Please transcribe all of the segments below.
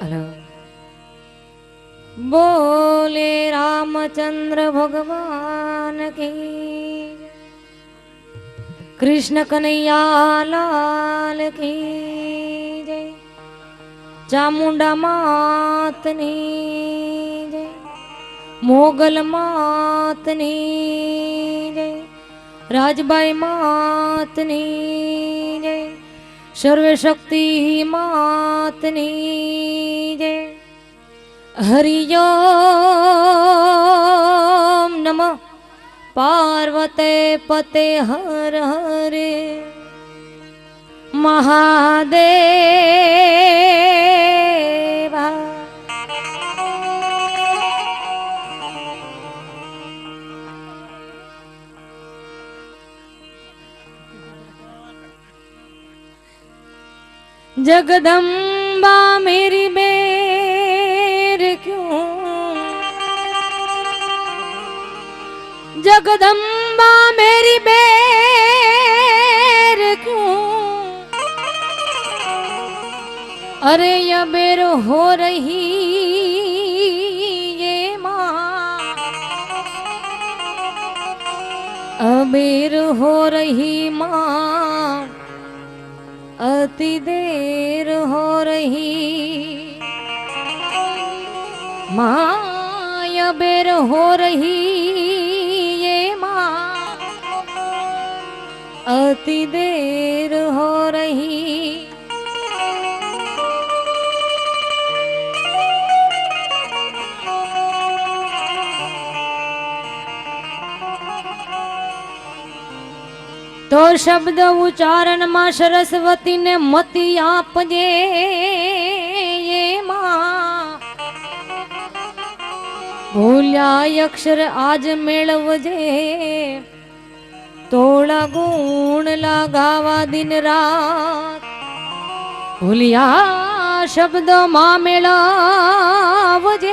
Hello. बोले रामचंद्र भगवान की, कृष्ण कन्हैया लाल की जय। चामुंडा मातनी जय, मोगल मातनी जय, राजबाई मातनी जय, सर्व शक्ति मातनी जय। हरि ओम नमः पार्वते पते हर हरे महादेवा। जगदम्बा मेरी बेर क्यों, जगदम्बा मेरी बेर क्यों, अरे ये बेर हो रही ये माँ, अबेर हो रही माँ, अति देर हो रही माँ, ये बेर हो रही ये माँ, अति देर हो रही। तो शब्द उच्चारण मां सरस्वती ने मति आपजे ये मां, भूल्या अक्षर आज मेळवजे, तोड़ा गुण लगावा दिन रात, भूल्या शब्द मां मेळवजे,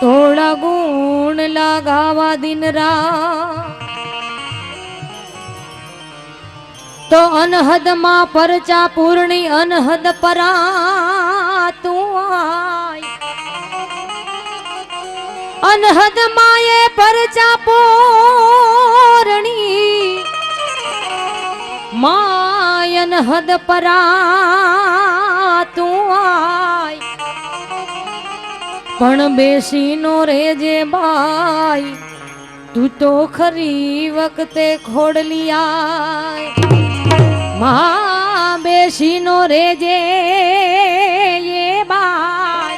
तोड़ा गुण लगावा दिन रात। तो अनहद मां परचा पूर्णी अनहद परा तू आय, अनहद माये परचा पूर्णी माय अनहद परा तू आय। पण बेसी नो रेजे बाई, तू तो खरी वक्ते खोडली आय। मां बेसी नो रेजे ये बाई,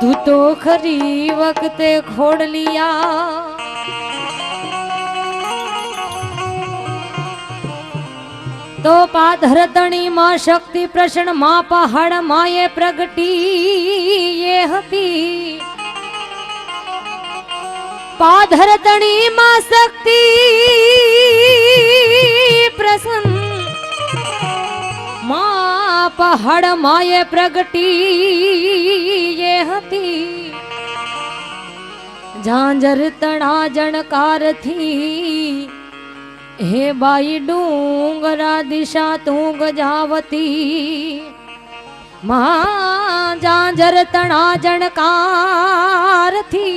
तू तो खरी वक्ते खोड लिया। तो पाधरतणी मां शक्ति प्रश्न मां पहाड़ माये प्रगटी ये हती, पाधरतणी मां शक्ति प्रसन्न मां पहाड़ माये प्रगटी ये हती। झांझर तणा जणकार थी, हे बाई डूंगरा दिशा तू गजावती, मां झांझर तणा जणकार थी,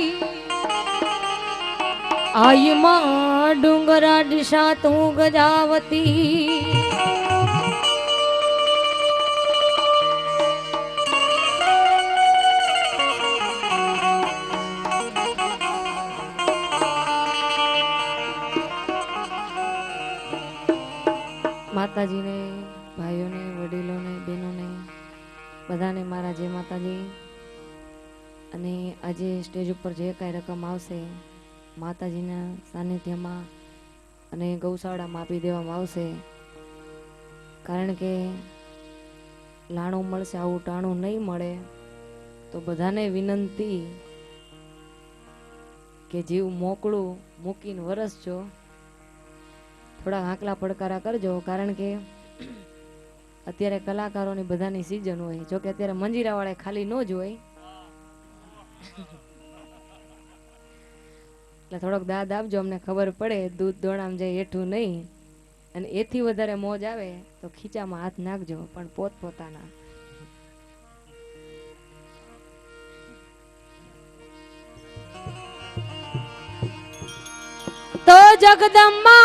आई मां डूंगरा दिशा तू गजावती। माताजी ने भाइयों ने वडीलों ने बहनों ने बधाने मारा जय माताजी। अने आजे स्टेज पर जे कांई रकम आवशे माताजीना सानिध्यमां अने गौशाळामां आपी देवामां आवशे, कारण के लाणो मळशे आवुं टाणुं नहीं मळे। तो बधाने विनंती के जीव मोकळुं मूकीने वरसजो, थोड़ा हाकला પડકારા करजो, कारण के अत्यारे कलाकारोनी बधानी सीजन होय। जो के अत्यारे मंजीरावाळे खाली न ज होय, એટલે થોડોક દાદ આપજો, અમને ખબર પડે દૂધ દોણામ જાય એઠું નહીં, અને એથી વધારે મોજ આવે તો ખીચામાં હાથ નાખજો, પણ પોતપોતાના. તો જગદંબા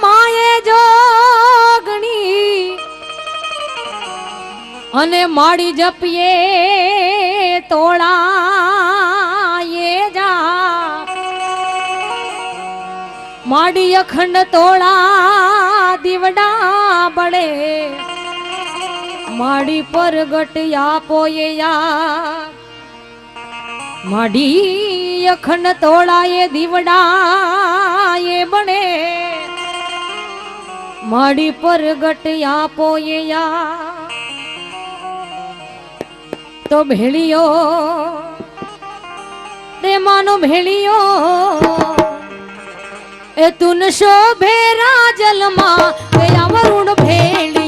માએ જોગણી અને માડી જપીએ તોળા એ જા, માડી અખંડ તોળા દીવડા બળે, માડી પરગટ આપો એ યા, માડી અખંડ તોળા એ દીવડા એ બને, માડી પરગટ આપો એ યા. તો ભેળિયો રે માનો ભેળિયો એ તુન શોભે રાજલમાં વરુણ ભેળી